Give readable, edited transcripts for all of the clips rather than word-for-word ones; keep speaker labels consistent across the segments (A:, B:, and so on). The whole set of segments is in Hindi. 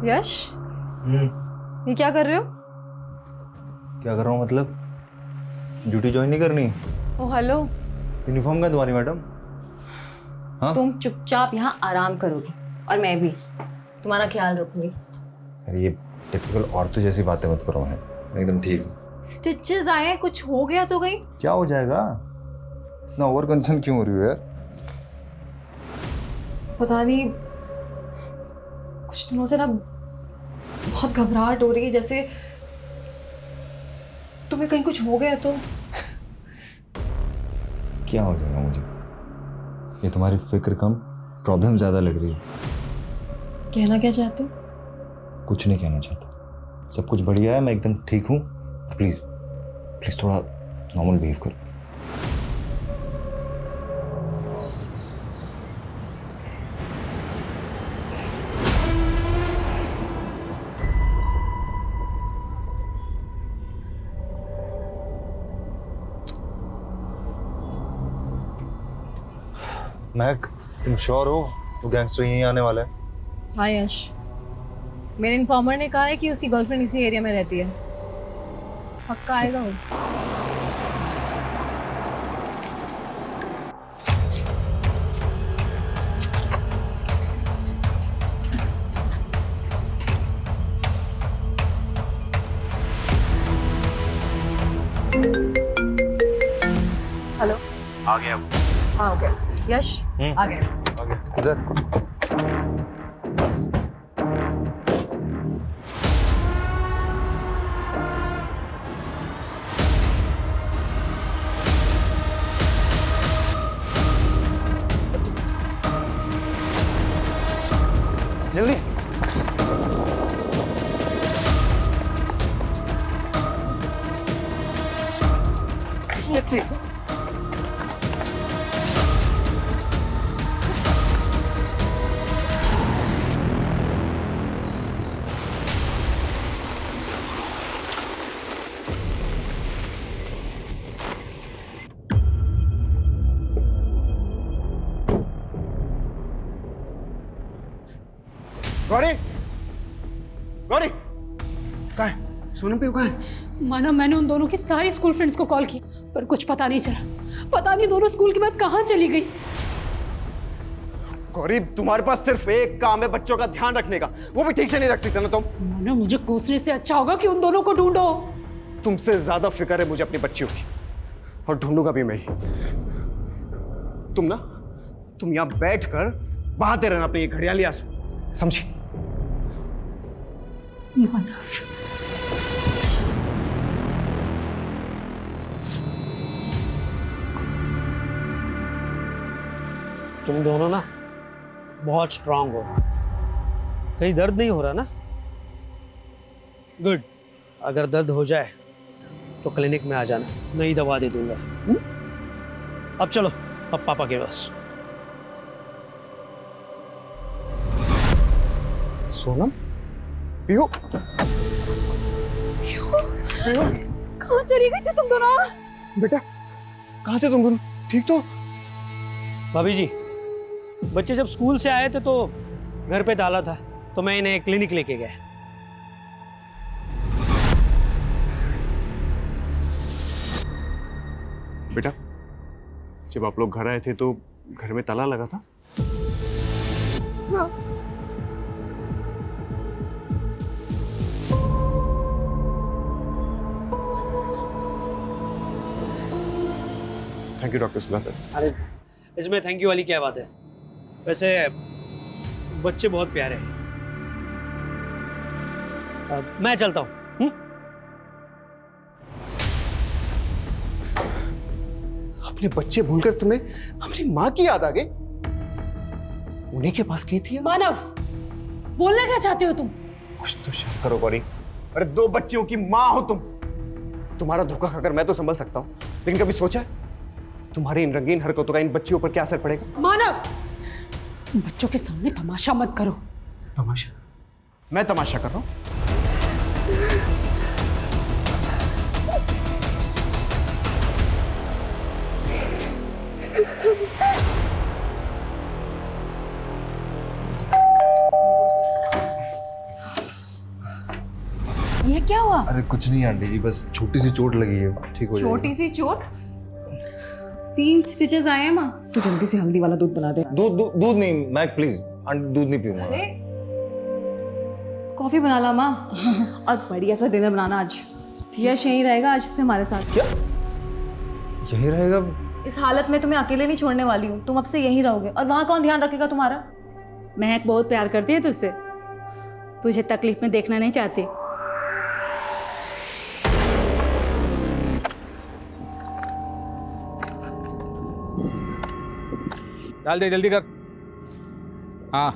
A: यश, ये क्या कर रहे हो?
B: क्या कर रहा हूँ मतलब? ड्यूटी ज्वाइन नहीं करनी?
A: ओ हेलो,
B: यूनिफॉर्म का तुम्हारी मैडम? हाँ,
A: तुम चुपचाप यहाँ आराम करोगे और मैं भी तुम्हारा ख्याल रखूंगी।
B: अरे ये टिपिकल औरतों जैसी बातें मत करो। मैं एकदम ठीक हूँ।
A: स्टिचेस आए हैं, कुछ हो गया तो कहीं?
B: क्या हो जाएगा? इतना ओवर कंसर्न क्यों हो रही हो यार?
A: पता नहीं, कुछ दिनों से ना बहुत घबराहट हो रही है, जैसे तुम्हें कहीं कुछ हो गया तो।
B: क्या हो जाएगा मुझे? ये तुम्हारी फिक्र कम, प्रॉब्लम ज्यादा लग रही है।
A: कहना क्या चाहते हो?
B: कुछ नहीं कहना चाहता, सब कुछ बढ़िया है, मैं एकदम ठीक हूँ। प्लीज प्लीज थोड़ा नॉर्मल बिहेव करो। महक, तुम श्योर हो वो गैंगस्टर यहीं आने वाला है?
A: हाँ यश, मेरे इन्फॉर्मर ने कहा है कि उसकी गर्लफ्रेंड इसी एरिया में रहती है। पक्का आएगा वो। हेलो,
C: आ गया वो।
A: हाँ ओके। यश आ गए।
B: इधर जल्दी। इतनी गौरी, गौरी कहाँ है? सोनम पे कहाँ है?
D: माना मैंने उन दोनों की सारी स्कूल फ्रेंड्स को कॉल की, पर कुछ पता नहीं चला। पता नहीं दोनों स्कूल के बाद कहाँ चली गई।
C: गौरी, तुम्हारे पास सिर्फ एक काम है, बच्चों का ध्यान रखने का, वो भी ठीक से नहीं रख सकते ना तुम।
D: माना मुझे कोसने से अच्छा होगा कि उन दोनों को ढूंढो।
C: तुमसे ज्यादा फिक्र है मुझे अपनी बच्चियों की, और ढूंढूंगा भी मैं ही। तुम यहाँ बैठ कर बहाते रहना अपने ये घड़ियाली आंसू, समझी?
D: माना
E: तुम दोनों ना बहुत स्ट्रांग हो। कहीं दर्द नहीं हो रहा ना? गुड। अगर दर्द हो जाए तो क्लिनिक में आ जाना, नई दवा दे दूंगा। अब चलो, अब पापा के पास।
C: सोनम, पियो।
D: कहाँ चली गई तुम दोनों?
C: बेटा, कहाँ थे तुम दोनों? ठीक तो?
E: भाभी जी, बच्चे जब स्कूल से आए थे तो घर पे ताला था, तो मैं इन्हें क्लिनिक लेके गया।
C: बेटा, जब आप लोग घर आए थे तो घर में ताला लगा था?
D: हाँ।
C: Thank you doctor Sudhakar.
E: अरे इसमें थैंक यू वाली क्या बात है? वैसे बच्चे बहुत प्यारे हैं। मैं चलता हूँ।
C: अपने बच्चे भूलकर तुम्हें अपनी माँ की याद आ गई? उन्हीं के पास गई थी?
D: मानव, बोलना क्या चाहते हो तुम?
C: कुछ तो शर्म करो गौरी। अरे 2 बच्चियों की माँ हो तुम। तुम्हारा धोखा खाकर मैं तो संभल सकता हूँ, लेकिन कभी सोचा है तुम्हारी इन रंगीन हरकतों का इन बच्चियों पर क्या असर पड़ेगा?
D: मानव, बच्चों के सामने तमाशा मत करो।
C: तमाशा? मैं तमाशा कर रहा हूँ?
B: अरे कुछ नहीं आंटी जी, बस छोटी सी चोट लगी है, ठीक हो जाएगा।
A: छोटी सी चोट, 3 स्टिचेस आए हैं माँ। तू जल्दी से हल्दी वाला दूध बना दे।
B: दूध नहीं, मैं प्लीज आंटी दूध नहीं पीऊंगा।
A: अरे कॉफी बना ला माँ। और बढ़िया सा डिनर बनाना आज। यश यहीं रहेगा आज से हमारे साथ।
B: क्या यही रहेगा?
A: इस हालत में तुम्हें अकेले नहीं छोड़ने वाली हूँ। तुम अब से यहीं रहोगे और वहाँ कौन ध्यान रखेगा तुम्हारा?
F: महक बहुत प्यार करती है तुझसे, तुझे तकलीफ में देखना नहीं चाहती।
G: डाल दे, जल्दी कर। हाँ,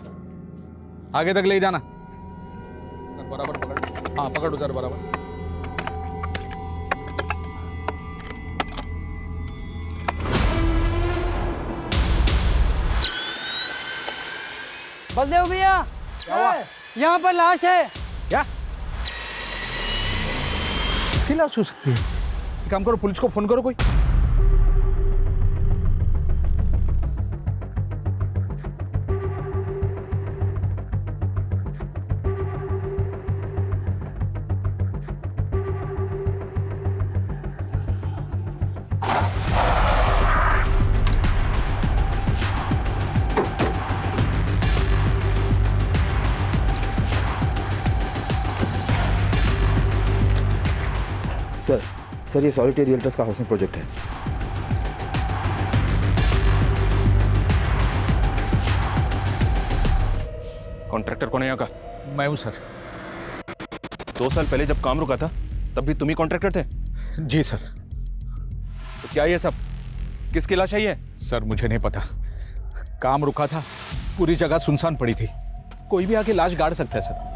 G: आगे तक ले जाना। बराबर पकड़, हाँ पकड़ उधर बराबर।
E: बलदेव भैया, यहाँ पर लाश है।
G: क्या इसकी लाश हो सकती है? एक काम करो, पुलिस को फोन करो कोई।
B: सर ये सॉलिटरी रियल्टर्स का हाउसिंग प्रोजेक्ट है।
H: कॉन्ट्रैक्टर कौन है यहाँ का?
G: मैं हूँ सर।
H: 2 साल पहले जब काम रुका था तब भी तुम ही कॉन्ट्रैक्टर थे?
G: जी सर।
H: तो क्या ये सब किसकी लाश है ये?
G: सर मुझे नहीं पता, काम रुका था, पूरी जगह सुनसान पड़ी थी, कोई भी आके लाश गाड़ सकता है सर।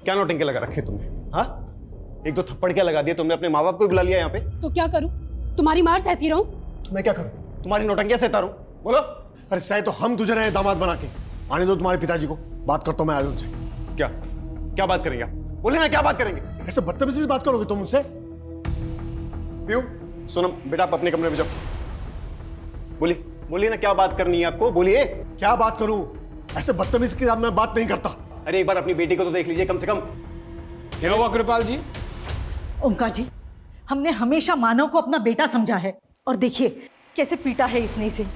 C: क्या नौटंकी लगा रखे तुमने? हाँ, 1-2 थप्पड़ क्या लगा दिए तुमने? अपने माँ बाप को बुला लिया यहाँ पे।
D: तो क्या करूं? तुम्हारी मार सहती रहूं?
C: तो मैं क्या करूं? तुम्हारी नौटंकियां सहता रहूं? बोलो।
I: अरे सही तो हम तुझे रहे दामाद बना के। आने दो तुम्हारे पिताजी को, बात करता हूं मैं आज उनसे।
C: क्या क्या बात करेंगे आप? बोले ना, क्या बात करेंगे?
I: ऐसे बदतमीजी से बात करोगे तुम मुझसे?
C: पीयू, सोनम बेटा, आप अपने कमरे में जाओ। बोलिए बोलिए ना, क्या बात करनी है आपको? बोलिए।
I: क्या बात करूं? ऐसे बदतमीजी के साथ मैं बात नहीं करता।
C: अरे एक बार अपनी बेटी को तो देख लीजिए कम से कम।
G: क्या हुआ कृपाल जी?
J: ओंकार जी, हमने हमेशा मानव को अपना बेटा समझा है और देखिए कैसे पीटा है इसने इसे,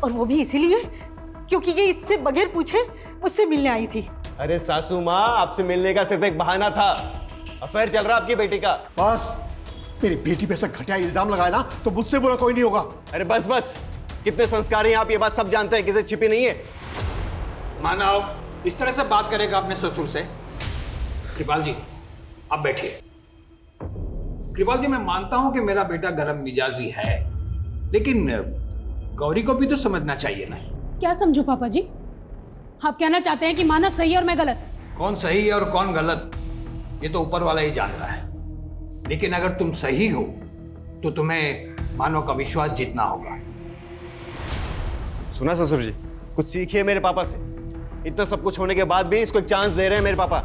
J: और वो भी इसीलिए क्योंकि ये इससे बगैर पूछे मुझसे मिलने आई थी।
C: अरे सासू माँ, आपसे मिलने का सिर्फ एक बहाना था। अफेयर चल रहा आपकी बेटी का।
I: बस, मेरी बेटी पे ऐसा घटिया इल्जाम लगाया ना तो मुझसे बुरा कोई नहीं होगा।
C: अरे बस बस, कितने संस्कारी हैं आप, ये बात सब जानते हैं, किसी छिपी नहीं है।
G: मानव इस तरह से बात करेगा अपने ससुर से? कृपाल जी आप बैठिए। कृपाल जी, मैं मानता हूं कि मेरा बेटा गर्म मिजाजी है, लेकिन गौरी को भी तो समझना चाहिए ना।
D: क्या समझो पापा जी? आप कहना चाहते हैं कि मानव सही और मैं गलत?
G: कौन सही है और कौन गलत ये तो ऊपर वाला ही जानता है, लेकिन अगर तुम सही हो तो तुम्हें मानव का विश्वास जीतना होगा।
C: सुना ससुर जी, कुछ सीखिए मेरे पापा से। इतना सब कुछ होने के बाद भी इसको एक चांस दे रहे हैं मेरे पापा।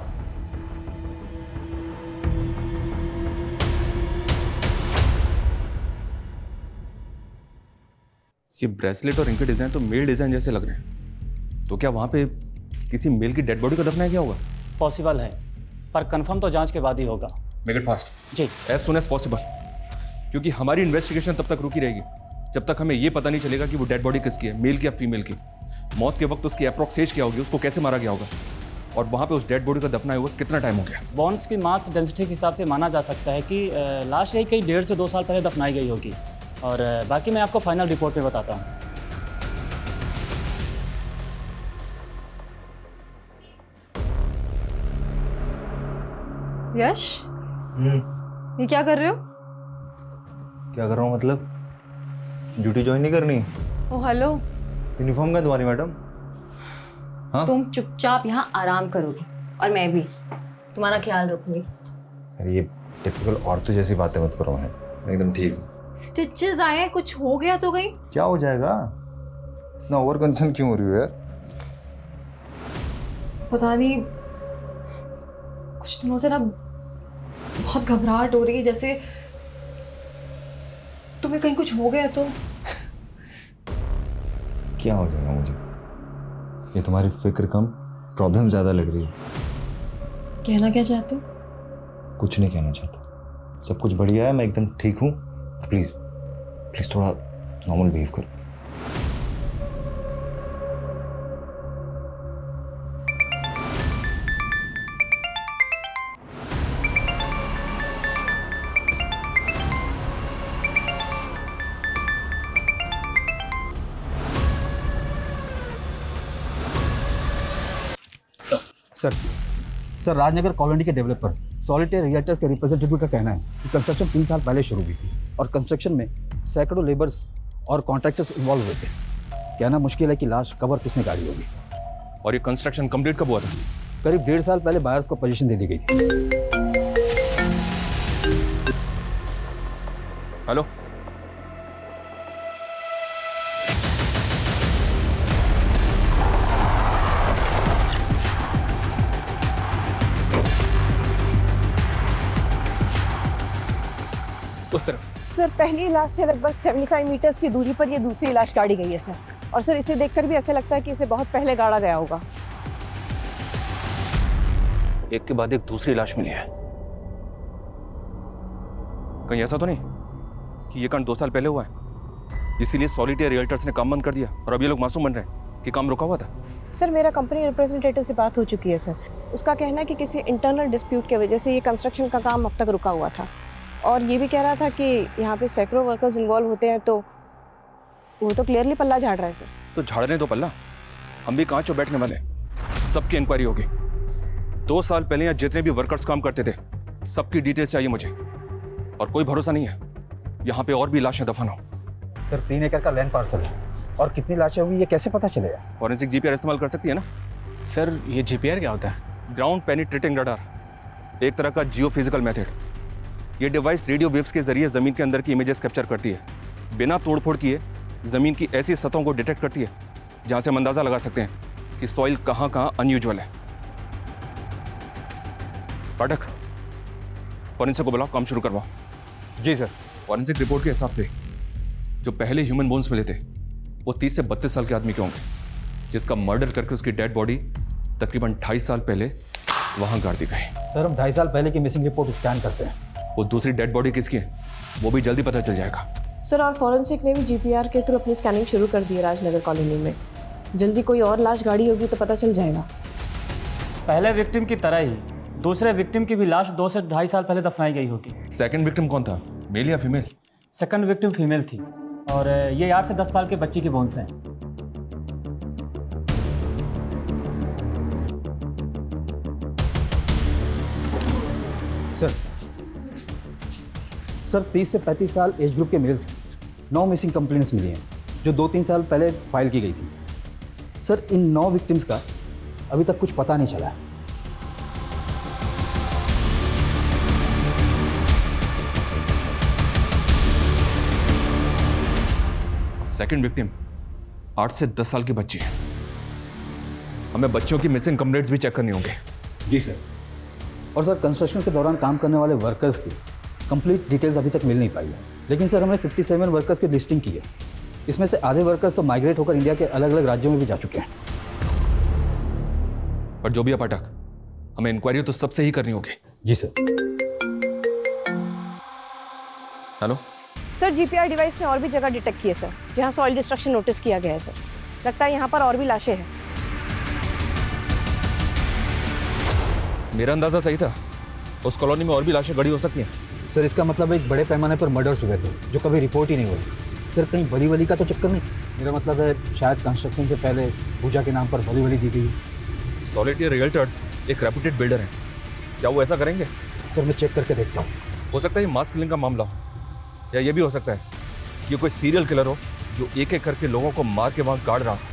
H: ये ब्रेसलेट और इनके डिजाइन तो मेल डिजाइन जैसे लग रहे हैं, तो क्या वहां पे किसी मेल की डेड बॉडी को दफनाया गया होगा?
K: पॉसिबल है, पर कंफर्म तो जांच के बाद ही होगा।
H: मेक इट फास्ट
K: जी,
H: एज सुन एज पॉसिबल, क्योंकि हमारी इन्वेस्टिगेशन तब तक रुकी रहेगी जब तक हमें यह पता नहीं चलेगा कि वो डेड बॉडी किसकी है, मेल की या फीमेल की। मौत के वक्त उसकी अप्रॉक्स एज क्या होगी, उसको कैसे मारा गया होगा, और वहां पे उस डेड बॉडी का दफनाए हुआ कितना टाइम हो गया।
K: बॉन्स की मास डेंसिटी के हिसाब से माना जा सकता है कि लाश यही कहीं 1.5 से 2 साल पहले दफनाई गई होगी, और बाकी मैं आपको फाइनल रिपोर्ट में बताता हूँ।
A: यश, ये क्या कर रहे हो?
B: क्या कर रहा हूँ मतलब? ड्यूटी ज्वाइन नहीं करनी?
A: ओ हेलो,
B: यूनिफॉर्म का तुम्हारी मैडम? हाँ,
A: तुम चुपचाप यहाँ आराम करोगे और मैं भी तुम्हारा ख्याल रखूंगी।
B: अरे ये टिपिकल औरतों जैसी बातें मत करो, मैं एकदम ठीक हूँ।
A: स्टिचेस आए हैं, कुछ हो गया तो कहीं?
B: क्या हो जाएगा? इतना ओवर कंसर्न क्यों हो रही हो यार?
A: पता नहीं, कुछ दिनों से ना बहुत घबराहट हो रही है, जैसे तुम्हें कहीं कुछ हो गया तो।
B: क्या हो जाएगा मुझे? ये तुम्हारी फिक्र कम, प्रॉब्लम ज़्यादा लग रही है।
A: कहना क्या चाहते हो?
B: कुछ नहीं कहना चाहता, सब कुछ बढ़िया है, मैं एकदम ठीक हूँ। प्लीज़ प्लीज़ थोड़ा नॉर्मल बिहेव करो।
L: सर राजनगर कॉलोनी के डेवलपर सॉलिटेयर रिएक्टर्स के रिप्रेजेंटेटिव का कहना है कि कंस्ट्रक्शन 3 साल पहले शुरू हुई थी और कंस्ट्रक्शन में सैकड़ों लेबर्स और कॉन्ट्रैक्टर्स इन्वॉल्व हुए थे। कहना मुश्किल है कि लाश कब और किसने गाड़ी होगी।
H: और ये कंस्ट्रक्शन कंप्लीट कब हुआ था?
L: करीब 1.5 साल पहले बायर्स को पोजीशन दे दी गई थी।
H: हेलो, उस तरफ।
M: सर पहली लाश से लगभग 75 मीटर्स की दूरी पर ये दूसरी लाश गाड़ी गई है सर। और सर इसे देखकर भी ऐसा लगता है कि इसे बहुत पहले गाड़ा गया होगा।
H: एक के बाद एक दूसरी लाश मिली है। कहीं ऐसा तो नहीं कि ये कांड 2 साल पहले हुआ है, इसीलिए सॉलिटेयर रियल्टर्स ने काम बंद कर दिया और अब ये लोग मासूम बन रहे हैं कि काम रुका हुआ था?
M: सर मेरा कंपनी रिप्रेजेंटेटिव से बात हो चुकी है सर। उसका कहना है कि किसी इंटरनल डिस्प्यूट की वजह से ये कंस्ट्रक्शन का काम अब तक रुका हुआ था। और ये भी कह रहा था कि यहाँ पे सैकड़ों वर्कर्स इन्वॉल्व होते हैं, तो वो तो क्लियरली पल्ला झाड़ रहा है सर।
H: तो झाड़ने दो पल्ला, हम भी कांच और बैठने वाले हैं। सबकी इंक्वायरी होगी। 2 साल पहले यहाँ जितने भी वर्कर्स काम करते थे सबकी डिटेल्स चाहिए मुझे। और कोई भरोसा नहीं है यहाँ पे और भी लाशें दफन हो।
L: सर 3 एकड़ का लैंड पार्सल है और कितनी लाशें होंगी ये कैसे पता चलेगा?
H: फॉरेंसिक जीपीआर इस्तेमाल कर सकती है ना?
K: सर ये जीपीआर क्या होता है?
H: ग्राउंड पेनिट्रेटिंग रडार, एक तरह का जियो फिजिकल मेथड। ये डिवाइस रेडियो वेव्स के जरिए जमीन के अंदर की इमेजेस कैप्चर करती है। बिना तोड़फोड़ किए जमीन की ऐसी सतहों को डिटेक्ट करती है जहां से हम अंदाजा लगा सकते हैं कि सॉइल कहां कहां अनयूजुअल है। पाठक, फॉरेंसिक को बुलाओ, काम शुरू करवाओ।
L: जी सर।
H: फॉरेंसिक रिपोर्ट के हिसाब से जो पहले ह्यूमन बोन्स मिले थे वो 30 से 32 साल के आदमी के होंगे, जिसका मर्डर करके उसकी डेड बॉडी तकरीबन 2.5 साल पहले वहां गाड़ दी गई।
L: सर हम 2.5 साल पहले की मिसिंग रिपोर्ट स्कैन करते हैं।
H: वो दूसरी डेड बॉडी किसकी है वो भी जल्दी पता चल जाएगा।
M: सर और फॉरेंसिक ने भी जीपीआर के थ्रू अपनी स्कैनिंग शुरू कर दी है राजनगर कॉलोनी में। जल्दी कोई और लाश गाड़ी होगी तो पता चल जाएगा।
K: पहले विक्टिम की तरह ही दूसरे विक्टिम की भी लाश 2 से 2.5 साल पहले दफनाई गई होगी।
H: सेकंड विक्टिम कौन था, मेल या फीमेल?
K: सेकंड विक्टिम फीमेल थी और ये 8 से 10 साल के बच्ची की बोन्स हैं।
L: सर 30 से 35 साल एज ग्रुप के मेल्स 9 मिसिंग कंप्लेंट्स मिली हैं जो 2-3 साल पहले फाइल की गई थी। सर इन 9 विक्टिम्स का अभी तक कुछ पता नहीं चला है।
H: सेकंड विक्टिम 8 से 10 साल की बच्ची है। हमें बच्चों की मिसिंग कंप्लेंट्स भी चेक करनी होंगी।
L: जी सर। और सर कंस्ट्रक्शन के दौरान काम करने वाले वर्कर्स की कंप्लीट डिटेल्स अभी तक मिल नहीं पाई है, लेकिन सर हमने 57 वर्कर्स की लिस्टिंग की है। इसमें से आधे वर्कर्स तो माइग्रेट होकर इंडिया के अलग अलग राज्यों में भी जा चुके हैं।
H: पर जो भी है पाठक, हमें इंक्वायरी तो सबसे ही करनी होगी।
L: जी sir.
H: Hello
M: sir GPR device ने और भी जगह डिटेक्ट की है सर जहां सॉइल डिस्ट्रक्शन नोटिस किया गया है सर। लगता है यहाँ पर और भी लाशें हैं।
H: मेरा अंदाजा सही था, उस कॉलोनी में और भी लाशें गड़ी हो सकती हैं।
L: सर इसका मतलब एक बड़े पैमाने पर मर्डर्स हुए थे जो कभी रिपोर्ट ही नहीं हुए। सर कहीं भली वली का तो चक्कर नहीं? मेरा मतलब है शायद कंस्ट्रक्शन से पहले पूजा के नाम पर भली वली दी गई।
H: सॉलिटेयर रियल्टर्स एक रेपुटेड बिल्डर हैं, क्या वो ऐसा करेंगे?
L: सर मैं चेक करके देखता हूँ।
H: हो सकता है ये मास किलिंग का मामला हो, या ये भी हो सकता है कि कोई सीरियल किलर हो जो एक एक करके लोगों को मार के वहां गाड़ रहा था।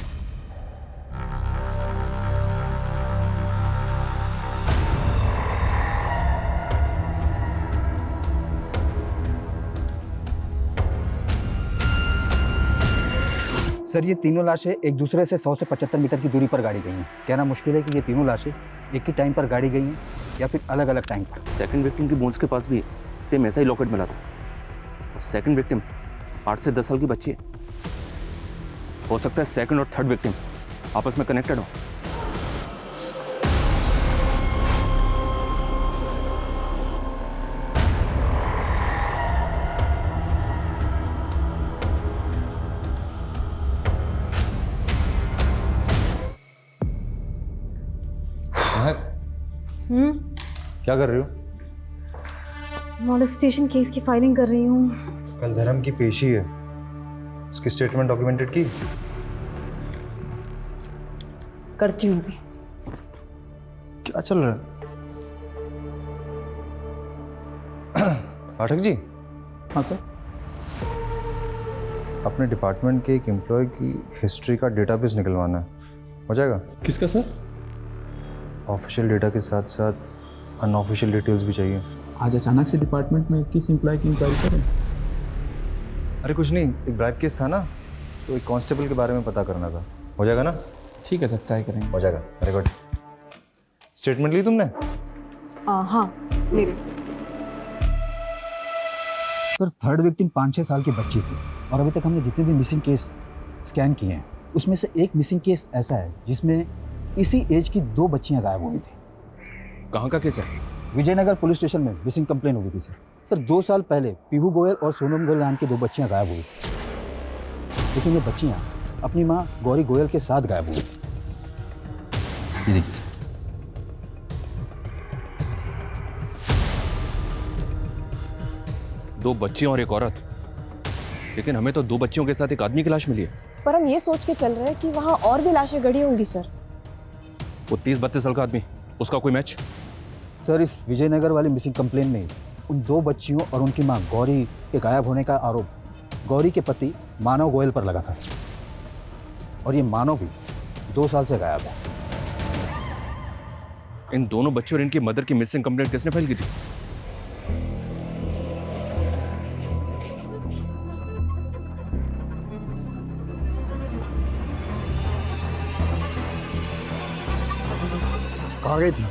L: सर ये तीनों लाशें एक दूसरे से 100 से 75 मीटर की दूरी पर गाड़ी गई हैं। कहना मुश्किल है कि ये तीनों लाशें एक ही टाइम पर गाड़ी गई हैं या फिर अलग अलग टाइम पर?
H: सेकंड विक्टिम की बोन्स के पास भी सेम ऐसा ही लॉकेट मिला था। और सेकंड विक्टिम 8 से 10 साल की बच्ची है। हो सकता है सेकंड और थर्ड विक्टिम आपस में कनेक्टेड हो।
B: क्या कर रही हो?
A: मॉलेस्टेशन केस की फाइलिंग कर रही हूँ।
B: कल धर्म की पेशी है, उसकी स्टेटमेंट डॉक्यूमेंटेड की?
A: करती हूँ।
B: क्या चल रहा है? पाठक जी।
L: हाँ सर।
B: अपने डिपार्टमेंट के एक एम्प्लॉय की हिस्ट्री का डेटाबेस निकलवाना है, हो जाएगा?
L: किसका सर?
B: ऑफिशियल डेटा के साथ साथ अनऑफिशियल डिटेल्स भी चाहिए।
L: आज अचानक से डिपार्टमेंट में किस एम्प्लॉय की इंक्वायरी करें?
B: अरे कुछ नहीं, एक ब्राइब केस था ना, तो एक कांस्टेबल के बारे में पता करना था। हो जाएगा ना?
L: ठीक है सर, ट्राई करेंगे।
B: हो जाएगा। Very good. स्टेटमेंट ली तुमने?
A: हाँ ले ली।
L: सर थर्ड विक्टिम 5-6 साल की बच्ची थी और अभी तक हमने जितने भी मिसिंग केस स्कैन किए हैं उसमें से एक मिसिंग केस ऐसा है जिसमें इसी एज की 2 बच्चियां गायब हो गई थी।
H: कहाँ का केस है?
L: विजयनगर पुलिस स्टेशन में मिसिंग कंप्लेन हो गई थी सर 2 साल पहले पीहू गोयल और सोनम गोयल नाम की 2 बच्चियां गायब हुई थी, लेकिन ये बच्चियां अपनी माँ गौरी गोयल के साथ गायब हुई थी। ये देखिए सर।
H: दो बच्चियां और एक औरत, लेकिन हमें तो 2 बच्चियों के साथ एक आदमी की लाश मिली है।
M: पर हम ये सोच के चल रहे हैं कि वहाँ और भी लाशें गड़ी होंगी सर।
H: वो 30-32 साल का आदमी, उसका कोई मैच?
L: सर इस विजयनगर वाली मिसिंग कंप्लेन में उन 2 बच्चियों और उनकी मां गौरी के गायब होने का आरोप गौरी के पति मानव गोयल पर लगा था और ये मानव भी 2 साल से गायब है।
H: इन दोनों बच्चों और इनकी मदर की मिसिंग कंप्लेंट किसने फाइल की थी?
I: कहाँ गई थी?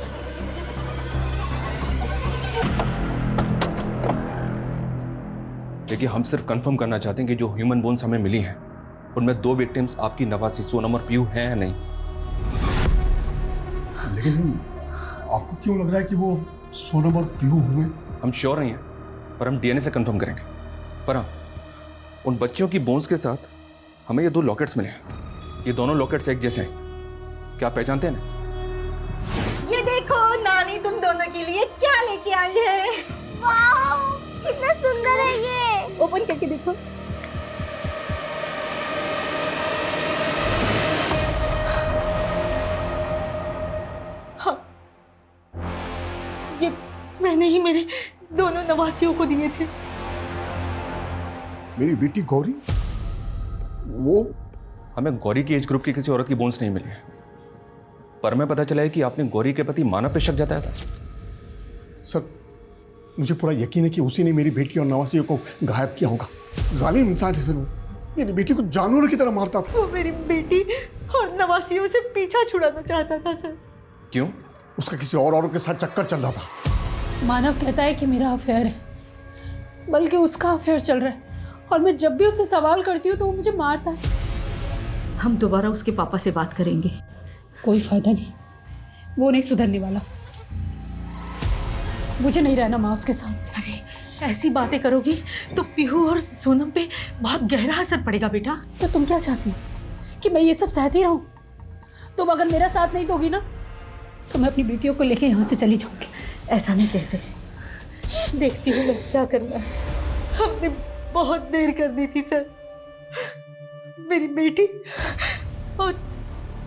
H: देखिए, हम सिर्फ कंफर्म करना चाहते हैं कि जो ह्यूमन बोन्स हमें मिली हैं उनमें 2 विक्टिम्स आपकी नवासी सोनम और पीयू हैं या नहीं।
I: लेकिन आपको क्यों लग रहा है कि वो सोनम और पीहू होंगे?
H: हम श्योर नहीं हैं, पर हम डीएनए से कंफर्म करेंगे। पर हाँ, उन बच्चियों की बोन्स के साथ हमें ये 2 लॉकेट्स मिले हैं। ये दोनों लॉकेट्स एक जैसे हैं। क्या आप पहचानते हैं ना?
J: ये देखो नानी तुम दोनों के लिए क्या लेके आई है।
N: वाओ, कितना सुंदर है ये।
J: ओपन करके देखो। हाँ, ये मैंने ही मेरे दोनों नवासियों को दिए थे।
I: मेरी बेटी गौरी? वो
H: हमें गौरी की एज ग्रुप की किसी औरत की बोन्स नहीं मिली है, पर हमें पता चला है कि आपने गौरी के पति मानव पे शक जताया था।
I: सर मुझे पूरा यकीन है कि उसी ने मेरी बेटी और नवासियों को गायब किया होगा। जालिम इंसान है सर वो। मेरी बेटी को जानवरों की तरह मारता था।
J: वो मेरी बेटी और नवासियों से पीछा छुड़ाना चाहता था सर।
H: क्यों?
I: उसका किसी और औरत के साथ चक्कर चल रहा था।
D: मानव कहता है कि मेरा अफेयर है, बल्कि उसका अफेयर चल रहा है, और मैं जब भी उससे सवाल करती हूँ तो वो मुझे मारता है।
J: हम दोबारा उसके पापा से बात करेंगे।
D: कोई फायदा नहीं, वो नहीं सुधरने वाला। मुझे नहीं रहना माँ उसके साथ।
J: अरे ऐसी बातें करोगी तो पीहू और सोनम पे बहुत गहरा असर पड़ेगा बेटा।
D: तो तुम क्या चाहती हो कि मैं ये सब सहती रहूं? तुम अगर मेरा साथ नहीं दोगी ना तो मैं अपनी बेटियों को लेके यहाँ से चली जाऊंगी।
J: ऐसा नहीं कहते, देखती हूँ मैं क्या करना है। हमने बहुत देर कर दी थी सर। मेरी बेटी और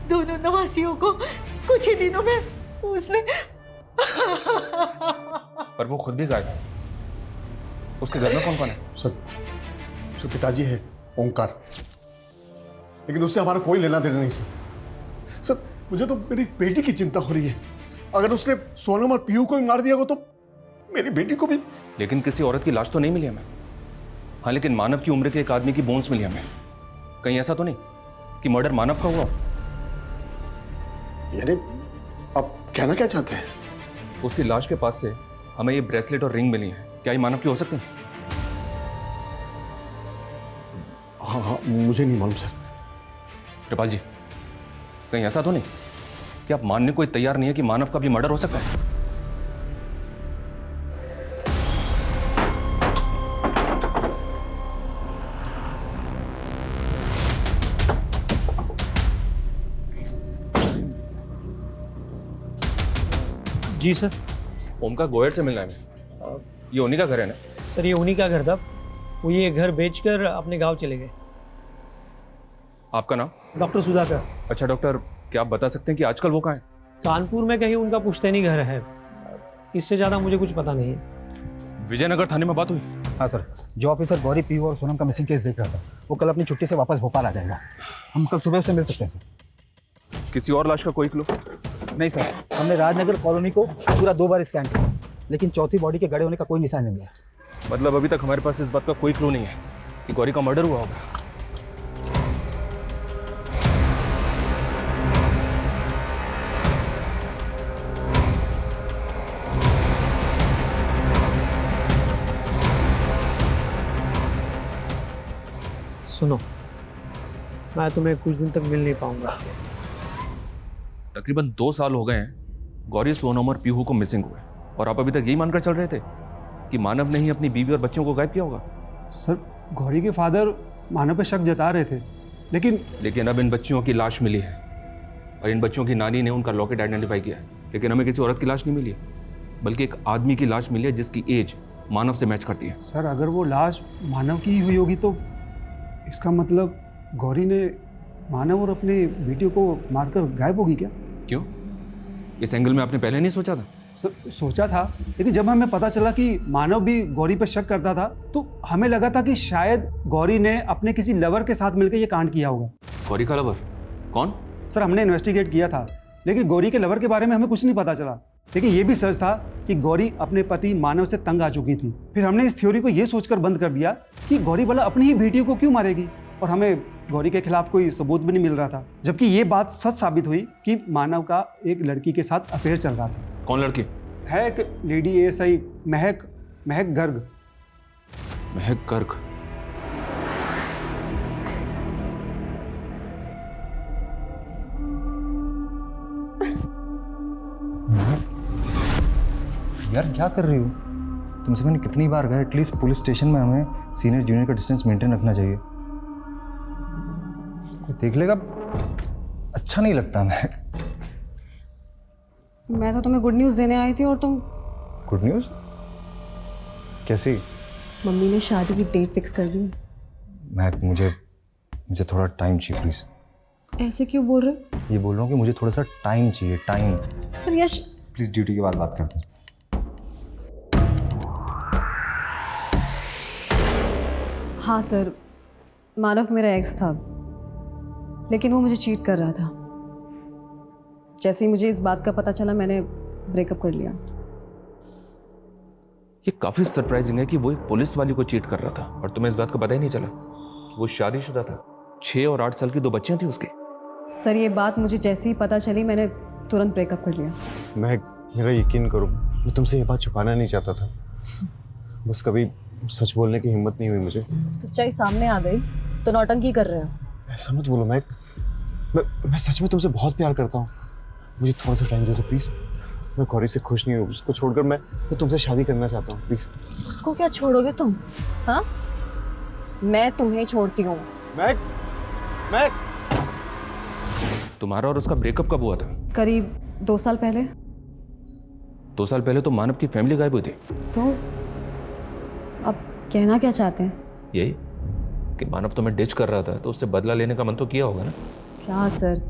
J: दोनों नवासियों को कुछ ही दिनों में उसने
H: पर वो खुद भी गायब है। उसके घर में कौन कौन है?
I: सर उसके पिताजी है ओंकार, लेकिन उससे हमारा कोई लेना देना नहीं सर। सर मुझे तो मेरी बेटी की चिंता हो रही है। अगर उसने सोनम और पीयू को ही मार दिया हो तो मेरी बेटी को भी।
H: लेकिन किसी औरत की लाश तो नहीं मिली हमें। हाँ, लेकिन मानव की उम्र के एक आदमी की बोन्स मिली हमें। कहीं ऐसा तो नहीं कि मर्डर मानव का हुआ?
I: यानी आप कहना क्या चाहते हैं?
H: उसकी लाश के पास से हमें ये ब्रेसलेट और रिंग मिली है, क्या ये मानव की हो सकती है?
I: हाँ, मुझे नहीं मालूम सर।
H: कृपाल जी, कहीं ऐसा तो नहीं कि आप मानने को तैयार नहीं है कि मानव का भी मर्डर हो सकता है?
E: जी सर।
H: ओम का गोयर से मिलना है हमें। ये उन्हीं का घर है ना?
E: सर ये उन्हीं का घर था, वो ये घर बेचकर अपने गांव चले गए।
H: आपका नाम?
E: डॉक्टर सुधाकर।
H: अच्छा डॉक्टर, क्या आप बता सकते हैं कि आजकल वो कहाँ है?
E: कानपुर में कहीं उनका पुश्तैनी घर है, इससे ज़्यादा मुझे कुछ पता नहीं है।
H: विजयनगर थाने में बात हुई?
L: हाँ सर, जो ऑफिसर गौरी पीयू और सोनम का मिसिंग केस देख रहा था वो कल अपनी छुट्टी से वापस भोपाल आ जाएगा। हम कल सुबह से मिल सकते हैं सर।
H: किसी और लाश का कोई क्लू?
L: नहीं सर, हमने राजनगर कॉलोनी को पूरा 2 बार स्कैन किया, लेकिन चौथी बॉडी के गड़े होने का कोई निशान नहीं मिला।
H: मतलब अभी तक हमारे पास इस बात का कोई क्लू नहीं है कि गौरी का मर्डर हुआ होगा।
E: सुनो, मैं तुम्हें कुछ दिन तक मिल नहीं पाऊंगा।
H: तकरीबन 2 साल हो गए हैं गौरी, सोनम और पीहू को मिसिंग हुए, और आप अभी तक यही मानकर चल रहे थे कि मानव ने ही अपनी बीवी और बच्चों को गायब किया होगा?
O: सर, गौरी के फादर मानव पे शक जता रहे थे, लेकिन
H: अब इन बच्चियों की लाश मिली है और इन बच्चों की नानी ने उनका लॉकेट आइडेंटिफाई किया है, लेकिन हमें किसी औरत की लाश नहीं मिली है, बल्कि एक आदमी की लाश मिली है जिसकी एज मानव से मैच करती है।
O: सर, अगर वो लाश मानव की ही हुई होगी तो इसका मतलब गौरी ने मानव और अपने बेटियों को मारकर गायब होगी क्या?
H: क्यों? इस एंगल में आपने पहले नहीं सोचा था?
O: सर, सोचा था, लेकिन जब हमें पता चला कि मानव भी गौरी पर शक करता था तो हमें लगा था कि शायद गौरी ने अपने किसी लवर के साथ मिलकर ये कांड किया होगा।
H: गौरी का लवर? कौन?
O: सर, हमने इन्वेस्टिगेट किया था, लेकिन गौरी के लवर के बारे में हमें कुछ नहीं पता चला। लेकिन ये भी सच था कि गौरी अपने पति मानव से तंग आ चुकी थी। फिर हमने इस थ्योरी को ये सोचकर बंद कर दिया कि गौरी भला अपनी ही बेटियों को क्यों मारेगी, और हमें गौरी के खिलाफ कोई सबूत भी नहीं मिल रहा था। जबकि ये बात सच साबित हुई कि मानव का एक लड़की के साथ अफेयर चल रहा था।
H: कौन लड़की?
O: है एक लेडी ASI महक गर्ग।
H: महक गर्ग?
B: यार क्या कर रही हो? तुमसे मैंने कितनी बार कहा एटलीस्ट पुलिस स्टेशन में हमें सीनियर जूनियर का डिस्टेंस मेंटेन रखना चाहिए। कोई देख लेगा, अच्छा नहीं लगता।
A: मैं तो तुम्हें गुड न्यूज़ देने आई थी और तुम।
B: Good news? कैसी?
A: मम्मी ने शादी की डेट फिक्स कर दी।
B: महक, मुझे थोड़ा टाइम चाहिए प्लीज।
A: ऐसे क्यों बोल रहे हो?
B: ये बोल रहा हूँ कि मुझे थोड़ा सा टाइम चाहिए, टाइम।
A: पर यश,
B: प्लीज ड्यूटी के बाद बात करते हैं।
A: हाँ सर, मानव मेरा एक्स था, लेकिन वो मुझे चीट कर रहा था। जैसे ही मुझे इस बात का पता चला मैंने ब्रेकअप कर लिया।
H: ये काफी सरप्राइजिंग है कि वो एक पुलिस वाली को चीट कर रहा था और तुम्हें इस बात का पता ही नहीं चला कि वो शादीशुदा था। 6 और 8 साल की 2 बच्चियां थी उसकी।
A: सर, ये बात मुझे जैसे ही पता चली मैंने तुरंत ब्रेकअप कर लिया।
C: मेरा यकीन करो, मैं तुमसे ये बात छुपाना नहीं चाहता था, बस कभी सच बोलने की हिम्मत नहीं हुई मुझे।
A: सच्चाई सामने आ गई तो नौटंकी कर रहे हो।
C: ऐसा मत बोलो मैं सच में तुमसे बहुत प्यार करता हूँ। मुझे थोड़ा सा टाइम दे दो प्लीज। मैं गौरी से खुश नहीं हूँ, उसको छोड़कर मैं तुमसे शादी करना चाहता हूँ प्लीज।
A: उसको क्या छोड़ोगे तुम? हाँ, मैं तुम्हें छोड़ती हूँ।
C: मैं
H: तुम्हारा और उसका ब्रेकअप कब हुआ था?
A: करीब 2 साल पहले।
H: 2 साल पहले तो मानव की फैमिली गायब हुई थी।
A: तो अब कहना क्या चाहते हैं?
H: यही कि मानव तुम्हें डिच कर रहा था तो उससे बदला लेने का मन तो किया होगा ना?
A: क्या सर,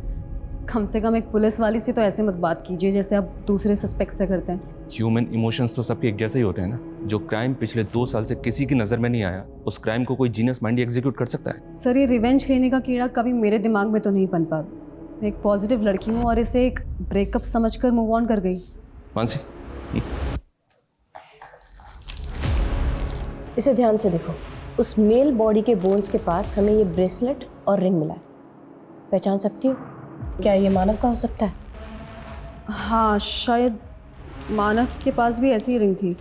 A: कम से कम एक पुलिस वाली से तो ऐसे मत बात कीजिए जैसे आप दूसरे सस्पेक्ट से करते हैं।
H: ह्यूमन इमोशंस तो सबके एक जैसे ही होते हैं ना। जो क्राइम पिछले 2 साल से किसी की नजर में नहीं आया, उस क्राइम को कोई जीनियस माइंड एग्जीक्यूट कर सकता है?
A: सर, ये रिवेंज लेने का कीड़ा कभी मेरे दिमाग में तो नहीं पन पा। मैं एक पॉजिटिव लड़की हूँ और इसे एक ब्रेकअप समझकर मूव ऑन कर गई।
H: मानसी,
M: इसे ध्यान से देखो। उस मेल बॉडी के बोन्स के पास हमें ये ब्रेसलेट और रिंग मिला है। पहचान सकती हो? क्या ये मानव का हो सकता है?
A: हाँ, शायद मानव के पास भी ऐसी रिंग थी,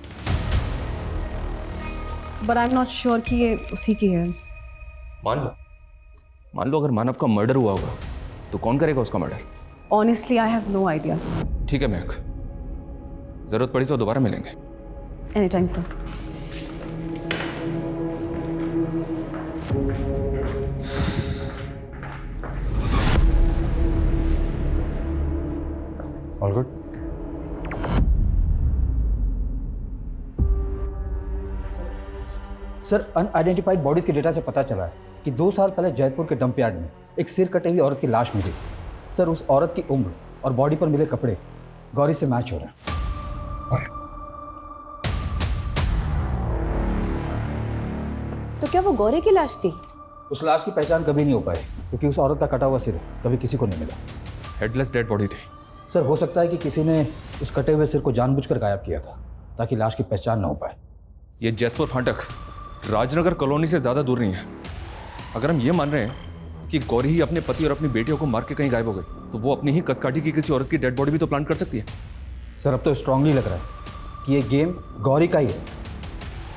A: but I am not sure कि ये उसी की है।
H: मान लो अगर मानव का मर्डर हुआ होगा तो कौन करेगा उसका murder?
A: Honestly I have no idea.
H: ठीक है महक, जरूरत पड़ी तो दोबारा मिलेंगे।
A: Any time sir.
B: All good?
L: Sir, unidentified bodies के डेटा से पता चला है कि 2 साल पहले जयपुर के डंप यार्ड में एक सिर कटे हुई औरत की लाश मिली थी। सर, उस औरत की उम्र और बॉडी पर मिले कपड़े गौरी से मैच हो रहे हैं।
M: तो क्या वो गौरी की लाश थी?
L: उस लाश की पहचान कभी नहीं हो पाई क्योंकि उस औरत का कटा हुआ सिर कभी किसी को नहीं मिला।
H: हेडलेस डेड बॉडी थी।
L: सर, हो सकता है कि किसी ने उस कटे हुए सिर को जानबूझकर गायब किया था ताकि लाश की पहचान ना हो पाए।
H: ये जैतपुर फाटक राजनगर कॉलोनी से ज़्यादा दूर नहीं है। अगर हम ये मान रहे हैं कि गौरी ही अपने पति और अपनी बेटियों को मार के कहीं गायब हो गई, तो वो अपनी ही कदकाठी की किसी औरत की डेड बॉडी भी तो प्लांट कर सकती है।
L: सर, अब तो स्ट्रांगली लग रहा है कि ये गेम गौरी का ही है।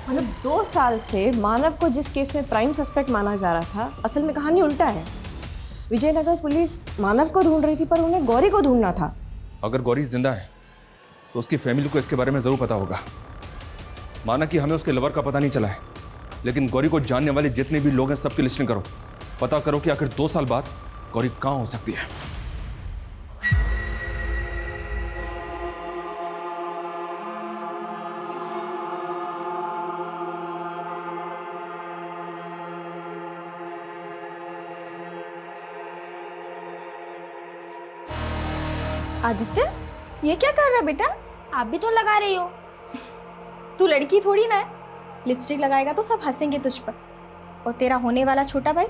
M: मतलब 2 साल से मानव को जिस केस में प्राइम सस्पेक्ट माना जा रहा था, असल में कहानी उल्टा है। विजयनगर पुलिस मानव को ढूंढ रही थी पर उन्हें गौरी को ढूंढना था।
H: अगर गौरी जिंदा है तो उसकी फैमिली को इसके बारे में ज़रूर पता होगा। माना कि हमें उसके लवर का पता नहीं चला है, लेकिन गौरी को जानने वाले जितने भी लोग हैं सबकी लिस्टिंग करो। पता करो कि आखिर 2 साल बाद गौरी कहाँ हो सकती है।
N: आदित्य, ये क्या कर रहा है बेटा? आप भी तो लगा रही हो। तू लड़की थोड़ी ना है, लिपस्टिक लगाएगा तो सब हंसेंगे तुझ पर। और तेरा होने वाला छोटा भाई,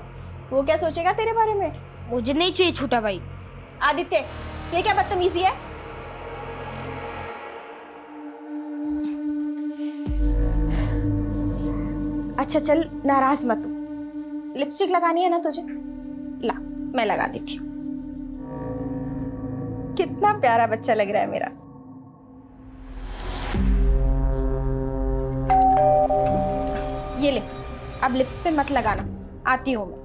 N: वो क्या सोचेगा तेरे बारे में? मुझे नहीं चाहिए छोटा भाई। आदित्य, ये क्या बदतमीजी है? अच्छा चल, नाराज मत हो। लिपस्टिक लगानी है ना तुझे? ला, मैं लगा देती हूँ। कितना प्यारा बच्चा लग रहा है मेरा। ये ले, अब लिप्स पे मत लगाना, आती हूं मैं।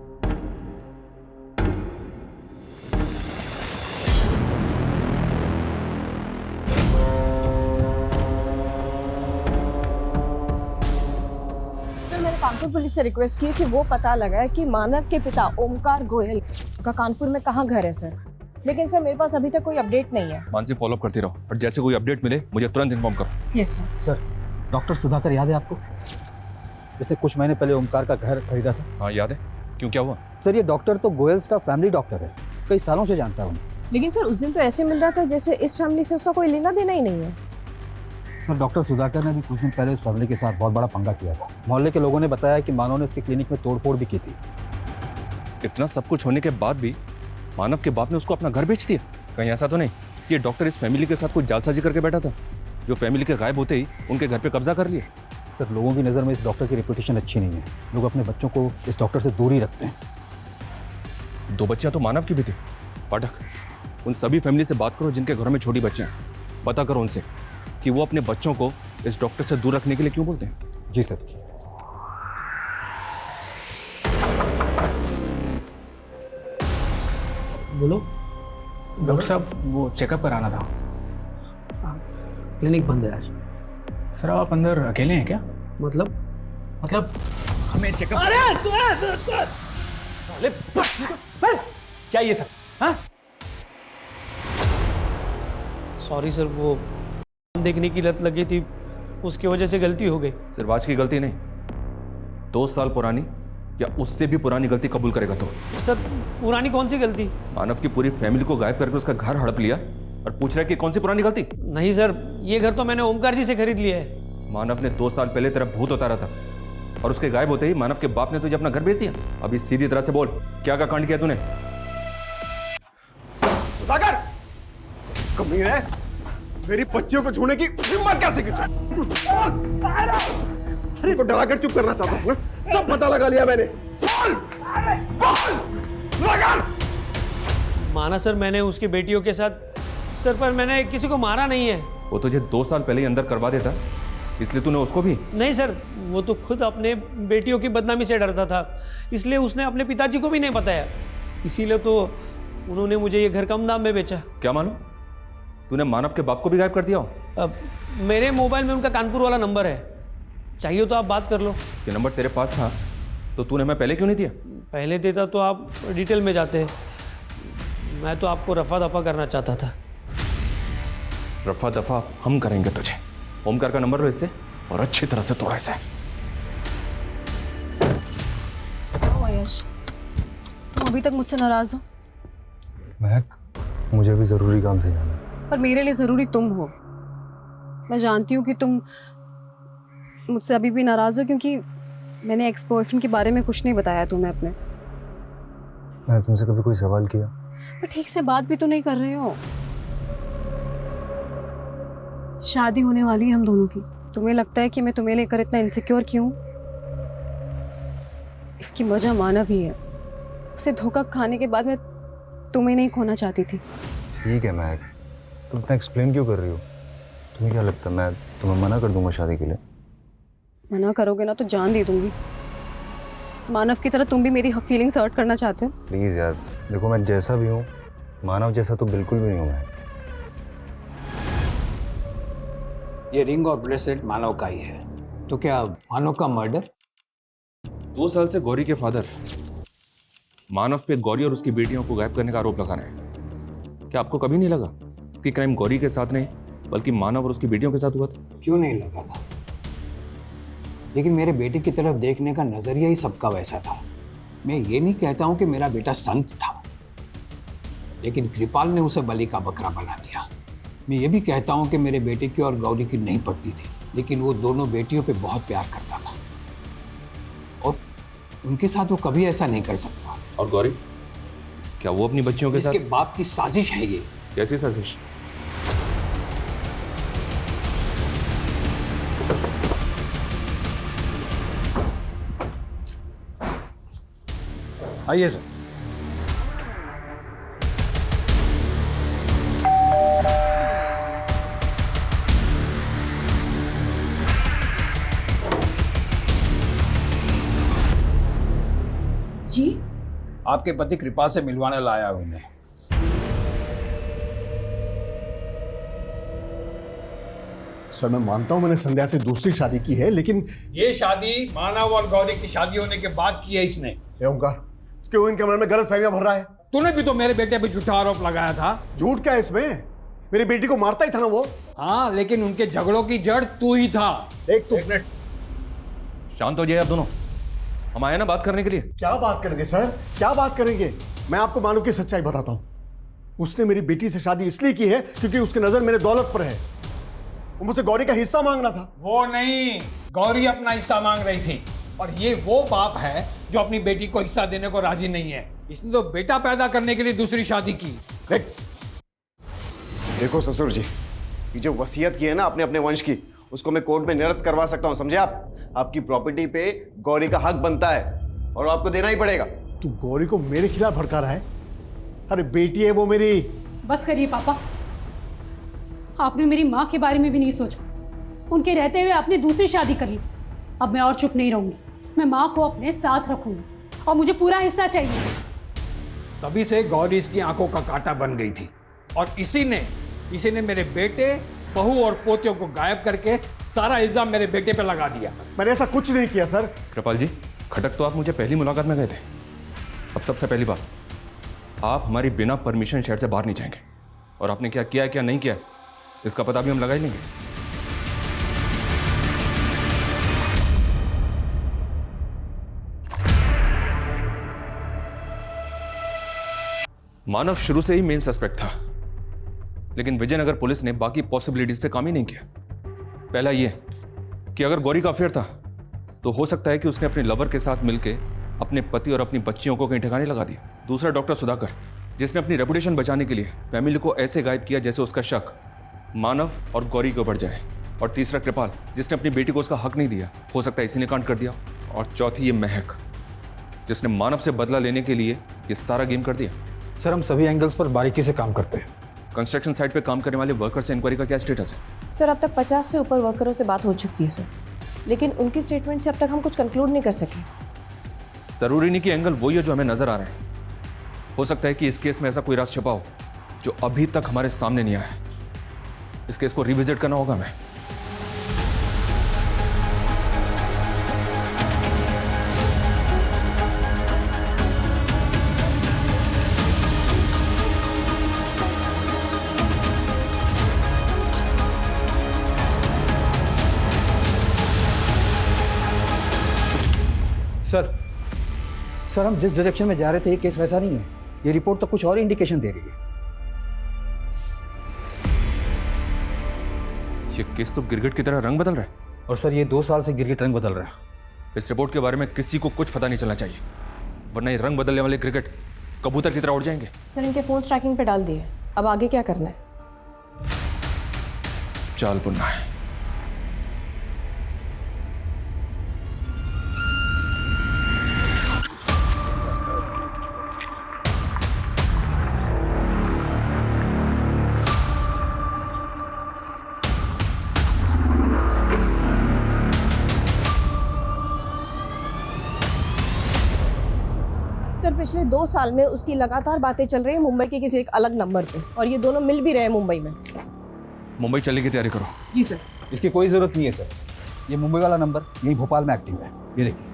M: सर, मैंने कानपुर पुलिस से रिक्वेस्ट की कि वो पता लगाए कि मानव के पिता ओमकार गोयल का कानपुर में कहाँ घर है सर। लेकिन सर, मेरे पास अभी तक कोई अपडेट नहीं है।
H: मानसी, फॉलोअप करती रहो और जैसे कोई अपडेट मिले मुझे तुरंत इन्फॉर्म करो।
M: Yes sir.
L: Sir, doctor Sudhakar याद है आपको? इसने कुछ महीने पहले ओमकार का घर खरीदा था।
H: हाँ याद है, क्यों, क्या हुआ?
L: सर, ये डॉक्टर तो गोयल्स का फैमिली डॉक्टर है, कई सालों से जानता हूँ।
M: लेकिन सर, उस दिन तो ऐसे मिल रहा था जैसे इस फैमिली से उसका कोई लेना देना ही नहीं है।
L: सर, डॉक्टर सुधाकर ने भी कुछ दिन पहले इस फैमिली के साथ बहुत बड़ा पंगा किया था। मोहल्ले के लोगों ने बताया कि मानव ने उसके क्लिनिक में तोड़फोड़ भी की थी।
H: इतना सब कुछ होने के बाद भी मानव के बाप ने उसको अपना घर बेच दिया? कहीं ऐसा तो नहीं कि डॉक्टर इस फैमिली के साथ कुछ जालसाजी करके बैठा था, जो फैमिली के गायब होते ही उनके घर पे कब्जा कर लिया?
L: सर, लोगों की नज़र में इस डॉक्टर की रेपुटेशन अच्छी नहीं है। लोग अपने बच्चों को इस डॉक्टर से दूर ही रखते हैं।
H: 2 बच्चियां तो मानव की भी थी। पाठक, उन सभी फैमिली से बात करो जिनके घरों में छोटी बच्चियां हैं। पता करो उनसे कि वो अपने बच्चों को इस डॉक्टर से दूर रखने के लिए क्यों बोलते हैं।
L: जी सर।
E: बोलो।
P: डॉक्टर साहब, वो चेकअप कराना था।
E: क्लिनिक बंद है आज।
P: सर, आप अंदर अकेले हैं क्या?
E: मतलब
P: हमें चेकअप।
E: क्या ये था? हाँ? सॉरी सर, वो देखने की लत लगी थी, उसकी वजह से गलती हो गई।
H: सिर्फ आज की गलती नहीं, 2 साल पुरानी या उससे भी पुरानी गलती कबूल करेगा तो?
E: सर, पुरानी कौन सी गलती?
H: मानव की पूरी फैमिली को गायब करके उसका घर हड़प लिया और पूछ रहा है कि कौन सी पुरानी गलती?
E: नहीं सर, ये घर तो मैंने ओमकार जी से खरीद लिया है।
H: मानव ने 2 साल पहले तेरा भूत उतारा था और उसके गायब होते ही मानव के बाप ने तुझे अपना घर बेच दिया। अभी सीधी तरह से बोल, क्या का कांड किया तूने?
C: सुधाकर, कमीने, मेरी बच्चियों को छूने की हिम्मत कैसे की? उनको डरा कर चुप करना चाहता हूँ। सब पता लगा लिया मैंने। बोल, बोल, सुधाकर।
E: माना सर, मैंने उसकी बेटियों के साथ, सर पर मैंने किसी को मारा नहीं है।
H: वो तुझे 2 साल पहले ही अंदर करवा देता, इसलिए तूने उसको भी?
E: नहीं सर, वो तो खुद अपने बेटियों की बदनामी से डरता था, इसलिए उसने अपने पिताजी को भी नहीं बताया। इसीलिए तो उन्होंने मुझे ये घर कम दाम में बेचा।
H: क्या मालूम तूने मानव के बाप को भी गायब कर दिया हो?
E: अब मेरे मोबाइल में उनका कानपुर वाला नंबर है, चाहिए तो आप बात कर लो।
H: ये नंबर तेरे पास था तो तूने मैं पहले क्यों नहीं दिया?
E: पहले देता तो आप डिटेल में जाते, मैं तो आपको रफा दफा करना चाहता था।
H: रफा दफा हम करेंगे तुझे। ओमकार का नंबर लो इससे और अच्छी तरह से तोड़ा इसे।
A: यश, तुम अभी तक मुझसे नाराज हो?
B: महक, मुझे भी ज़रूरी काम से जाना है।
A: पर मेरे लिए ज़रूरी तुम हो। मैं जानती हूँ कि तुम मुझसे अभी भी नाराज हो क्योंकि मैंने एक्स बॉयफ्रेंड के बारे में कुछ नहीं बताया तुम्हें अपने।
B: मैंने तुमसे कभी कोई सवाल किया?
A: पर ठीक से बात भी तो नहीं कर रहे हो। शादी होने वाली है हम दोनों की। तुम्हें लगता है कि मैं तुम्हें लेकर इतना इनसिक्योर क्यों? इसकी वजह मानव ही है। उसे धोखा खाने के बाद मैं तुम्हें नहीं खोना चाहती थी।
B: ठीक है महक, तुम इतना एक्सप्लेन क्यों कर रही हो? तुम्हें क्या लगता है मैं तुम्हें मना कर दूंगा शादी के लिए?
A: मना करोगे ना तो जान दे दूंगी। मानव की तरह तुम भी मेरी फीलिंग्स हर्ट करना चाहते हो?
B: प्लीज़ यार, देखो मैं जैसा भी हूँ, मानव जैसा तो बिल्कुल भी नहीं हूँ मैं।
G: ये रिंग और ब्रेसलेट मानव का ही है, तो क्या मानव का मर्डर?
H: 2 साल से गौरी के फादर मानव पे गौरी और उसकी बेटियों को गायब करने का आरोप लगा रहे हैं। क्या आपको कभी नहीं लगा कि क्राइम गौरी के साथ नहीं बल्कि मानव और उसकी बेटियों के साथ हुआ था?
G: क्यों नहीं लगा था, लेकिन मेरे बेटे की तरफ देखने का नजरिया ही सबका वैसा था। मैं ये नहीं कहता हूं कि मेरा बेटा संत था, लेकिन कृपाल ने उसे बलि का बकरा बना दिया। मैं ये भी कहता हूं कि मेरे बेटे की और गौरी की नहीं पड़ती थी, लेकिन वो दोनों बेटियों पे बहुत प्यार करता था और उनके साथ वो कभी ऐसा नहीं कर सकता।
H: और गौरी, क्या वो अपनी बच्चियों के साथ?
G: इसके बाप की साजिश है ये।
H: कैसी साजिश?
G: आइए सर।
D: जी,
G: आपके पति कृपाल से मिलवाने लाया हूं उन्हें।
I: सर मैं मानता हूं मैंने संध्या से दूसरी शादी की है, लेकिन
G: ये शादी मानव और गौरी की शादी होने के बाद की है इसने।
I: ओमकार, क्यों इनके मन में गलत फहमियां भर रहा है?
G: तूने भी तो मेरे बेटे पे झूठा आरोप लगाया था।
I: झूठ क्या है इसमें? मेरी बेटी को मारता ही था ना वो।
G: हाँ, लेकिन उनके झगड़ों की जड़ तू ही था।
I: एक मिनट,
H: शांत हो जाइए आप दोनों। हम आए ना बात करने के लिए।
I: क्या बात करेंगे सर, क्या बात करेंगे? मैं आपको मानव की सच्चाई बताता हूं। उसने मेरी बेटी से शादी इसलिए की है क्योंकि उसकी नजर मेरे दौलत पर है। वो मुझसे गौरी का हिस्सा मांगना था।
G: वो नहीं, गौरी अपना हिस्सा मांग रही थी और ये वो बाप है जो अपनी बेटी को हिस्सा देने को राजी नहीं है। इसने तो बेटा पैदा करने के लिए दूसरी शादी की।
C: देखो ससुर जी, ये जो वसीयत की है ना अपने अपने वंश की, उसको मैं कोर्ट में निरस्त करवा सकता हूं, समझे आप? आपकी प्रॉपर्टी पे गौरी का हक बनता है और आपको देना ही पड़ेगा।
I: तू गौरी को मेरे खिलाफ भड़का रहा है? अरे बेटी है वो मेरी।
D: बस करिए पापा, आपने मेरी माँ के बारे में भी नहीं सोचा। उनके रहते हुए आपने दूसरी शादी कर ली। अब मैं और चुप नहीं रहूंगी, मैं माँ को अपने साथ रखूंगी और मुझे पूरा हिस्सा चाहिए।
G: तभी से गौरी इसकी आंखों का कांटा बन गई थी और इसी ने मेरे बेटे, बहू और पोतियों को गायब करके सारा इल्जाम मेरे बेटे पे लगा दिया।
I: मैंने ऐसा कुछ नहीं किया सर।
H: कृपाल जी, खटक तो आप मुझे पहली मुलाकात में गए थे। अब सबसे पहली बात, आप हमारी बिना परमिशन शहर से बाहर नहीं जाएंगे और आपने क्या किया है क्या नहीं किया है इसका पता भी हम लगा ही लेंगे। मानव शुरू से ही मेन सस्पेक्ट था, लेकिन विजयनगर पुलिस ने बाकी पॉसिबिलिटीज पे काम ही नहीं किया। पहला ये कि अगर गौरी का अफेयर था तो हो सकता है कि उसने अपने लवर के साथ मिलकर अपने पति और अपनी बच्चियों को कहीं ठिकाने लगा दिया। दूसरा डॉक्टर सुधाकर, जिसने अपनी रेपुटेशन बचाने के लिए फैमिली को ऐसे गायब किया जैसे उसका शक मानव और गौरी के ऊपर जाए। और तीसरा कृपाल, जिसने अपनी बेटी को उसका हक नहीं दिया, हो सकता है इसी ने कांड कर दिया। और चौथी ये महक, जिसने मानव से बदला लेने के लिए ये सारा गेम कर दिया।
L: सर हम सभी एंगल्स पर बारीकी से काम करते हैं।
H: कंस्ट्रक्शन साइट पे काम करने वाले वर्कर से इंक्वायरी का क्या स्टेटस है?
M: सर अब तक 50 से ऊपर वर्करों से बात हो चुकी है सर, लेकिन उनकी स्टेटमेंट से अब तक हम कुछ कंक्लूड नहीं कर सके।
H: जरूरी नहीं कि एंगल वही है जो हमें नजर आ रहा है। हो सकता है कि इस केस में ऐसा कोई राज छुपा हो जो अभी तक हमारे सामने नहीं आया है। इस केस को रिविजिट करना होगा हमें।
L: सर हम जिस डायरेक्शन में जा रहे थे ये केस वैसा नहीं है। ये रिपोर्ट तो कुछ और इंडिकेशन दे रही है।
H: ये केस तो गिरगिट की तरह रंग बदल रहा है।
L: और सर ये 2 साल से गिरगिट रंग बदल रहा है।
H: इस रिपोर्ट के बारे में किसी को कुछ पता नहीं चलना चाहिए, वरना ये रंग बदलने वाले गिरगिट कबूतर की तरह उड़ जाएंगे।
M: सर इनके फोन ट्रैकिंग पे डाल दिए, अब आगे क्या करना है?
H: चाल बुनना है।
M: सर पिछले 2 साल में उसकी लगातार बातें चल रही है मुंबई के किसी एक अलग नंबर पे, और ये दोनों मिल भी रहे हैं मुंबई में।
H: मुंबई चलने की तैयारी करो।
L: जी सर। इसकी कोई ज़रूरत नहीं है सर, ये मुंबई वाला नंबर यही भोपाल में एक्टिव है। ये देखिए।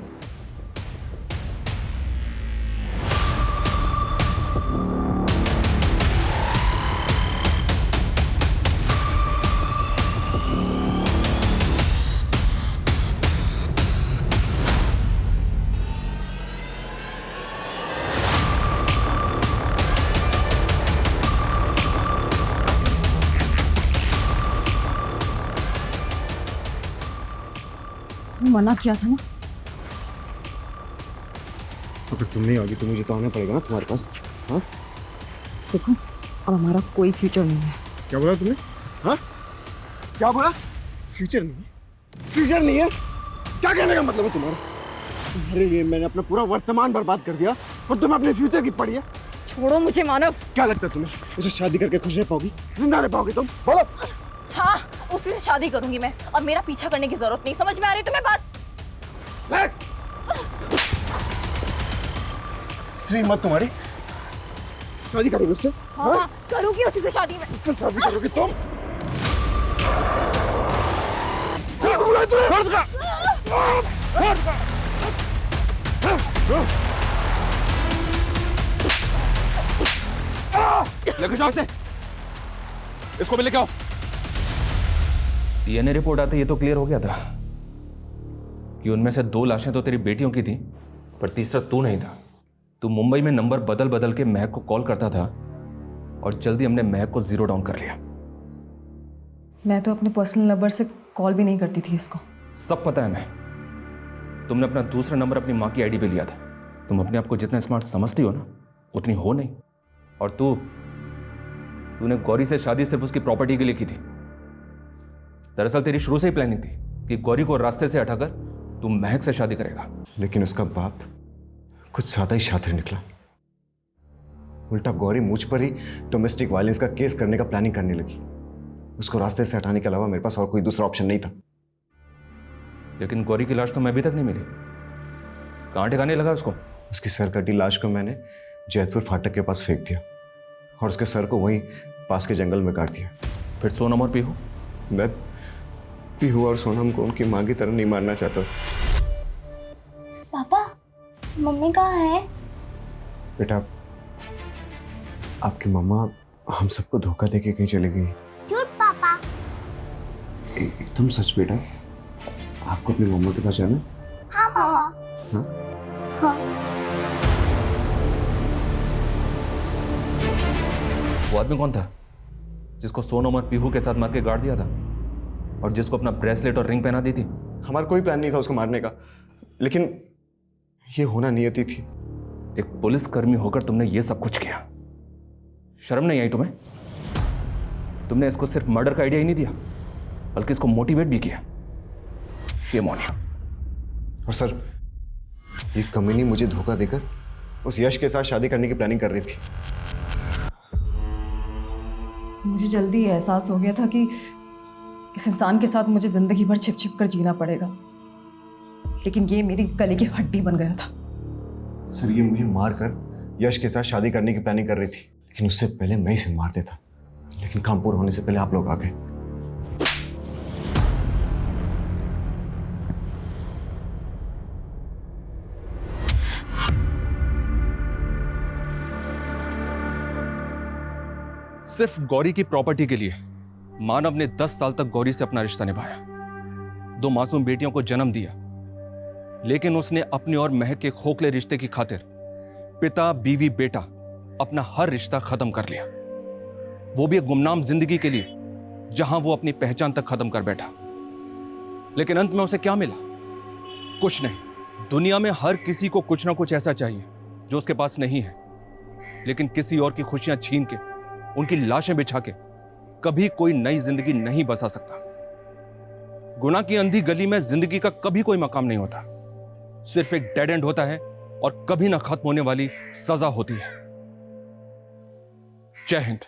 A: मना किया था ना।
C: अगर तुम नहीं आओगी तो मुझे तो आना पड़ेगा ना तुम्हारे पास। हाँ
A: देखो अब हमारा कोई फ्यूचर नहीं है।
C: क्या बोला तुमने? हाँ क्या बोला? फ्यूचर नहीं है? फ्यूचर नहीं है क्या कहने का मतलब है तुम्हारा? तुम्हारे लिए मैंने अपना पूरा वर्तमान बर्बाद कर दिया और तुम्हें अपने फ्यूचर की पड़ी है।
A: छोड़ो मुझे मानव।
C: क्या लगता है तुम्हें उसे शादी करके खुश रह पाओगी, जिंदा रह पाओगी तुम? बोलो।
N: हाँ उसी से शादी करूंगी मैं, और मेरा पीछा करने की जरूरत नहीं। समझ में आ रही तुम्हें बात?
C: हिम्मत तुम्हारी, शादी करोगे उससे?
N: हाँ करूंगी उसी से शादी में।
C: उससे शादी करोगी तुम?
H: लेके जाओ इसे, इसको भी लेके आओ। डीएनए रिपोर्ट आते ये तो क्लियर हो गया था कि उनमें से 2 लाशें तो तेरी बेटियों की थी, पर तीसरा तू नहीं था। तू मुंबई में नंबर बदल बदल के महक को कॉल करता था और जल्दी हमने महक को 0 डाउन कर लिया।
A: मैं तो अपने पर्सनल नंबर से कॉल भी नहीं करती थी इसको।
H: सब पता है हमें। तुमने अपना दूसरा नंबर अपनी माँ की आईडी पे लिया था। तुम अपने आप को जितना स्मार्ट समझती हो ना, उतनी हो नहीं। और तूने गौरी से शादी सिर्फ उसकी प्रॉपर्टी के लिए की थी। दरअसल तेरी शुरू से ही प्लानिंग थी कि गौरी को रास्ते से हटाकर तू महक से शादी करेगा।
C: लेकिन उसका बाप कुछ ज्यादा ही शातिर निकला। उल्टा गौरी मुझ पर ही डोमेस्टिक वायलेंस का केस करने का प्लानिंग करने लगी। उसको रास्ते से हटाने के अलावा मेरे पास और कोई दूसरा ऑप्शन नहीं था।
H: लेकिन गौरी की लाश तो मैं अभी तक नहीं मिली। कहाँ ठिकाने लगा उसको?
C: उसकी सर कटी लाश को मैंने जैतपुर फाटक के पास फेंक दिया और उसके सर को वहीं पास के जंगल में काट दिया।
H: फिर सोनम और पीहू?
C: मैं पीहू और सोनम को उनकी मां की तरह नहीं मारना चाहता।
N: पापा मम्मी कहाँ है?
C: बेटा आपकी मम्मा हम सबको धोखा देके कहीं चली गई।
N: झूठ पापा।
C: एकदम सच बेटा। आपको अपनी मम्मा के पास जाना?
N: हाँ पापा।
C: हाँ?
N: हाँ।
H: वो आदमी कौन था जिसको सोनम और पीहू के साथ मार के गाड़ दिया था और जिसको अपना ब्रेसलेट और रिंग पहना दी थी?
C: हमारा कोई प्लान नहीं था उसको मारने का, लेकिन ये होना नियति थी।
H: एक पुलिसकर्मी होकर तुमने ये सब कुछ किया। शर्म नहीं आई तुम्हें? तुमने इसको सिर्फ मर्डर का आइडिया ही नहीं दिया, बल्कि इसको मोटिवेट भी किया। Shame on you.
C: और सर ये कमीनी मुझे धोखा देकर उस यश के साथ शादी करने की प्लानिंग कर रही थी।
A: मुझे जल्दी एहसास हो गया था कि इस इंसान के साथ मुझे जिंदगी भर छिप छिप कर जीना पड़ेगा, लेकिन ये मेरी गले की हड्डी बन गया था।
C: सर ये मुझे मार कर यश के साथ शादी करने की प्लानिंग कर रही थी, लेकिन उससे पहले मैं इसे मार देता, लेकिन काम पूरा होने से पहले आप लोग आ गए।
H: सिर्फ गौरी की प्रॉपर्टी के लिए मानव ने 10 साल तक गौरी से अपना रिश्ता निभाया, 2 मासूम बेटियों को जन्म दिया, लेकिन उसने अपनी और महक के खोखले रिश्ते की खातिर पिता बीवी बेटा अपना हर रिश्ता खत्म कर लिया, वो भी एक गुमनाम जिंदगी के लिए जहां वो अपनी पहचान तक खत्म कर बैठा। लेकिन अंत में उसे क्या मिला? कुछ नहीं। दुनिया में हर किसी को कुछ ना कुछ ऐसा चाहिए जो उसके पास नहीं है, लेकिन किसी और की खुशियां छीन के, उनकी लाशें बिछा के कभी कोई नई जिंदगी नहीं बसा सकता। गुनाह की अंधी गली में जिंदगी का कभी कोई मकाम नहीं होता, सिर्फ एक डेड एंड होता है और कभी ना खत्म होने वाली सजा होती है। जय हिंद।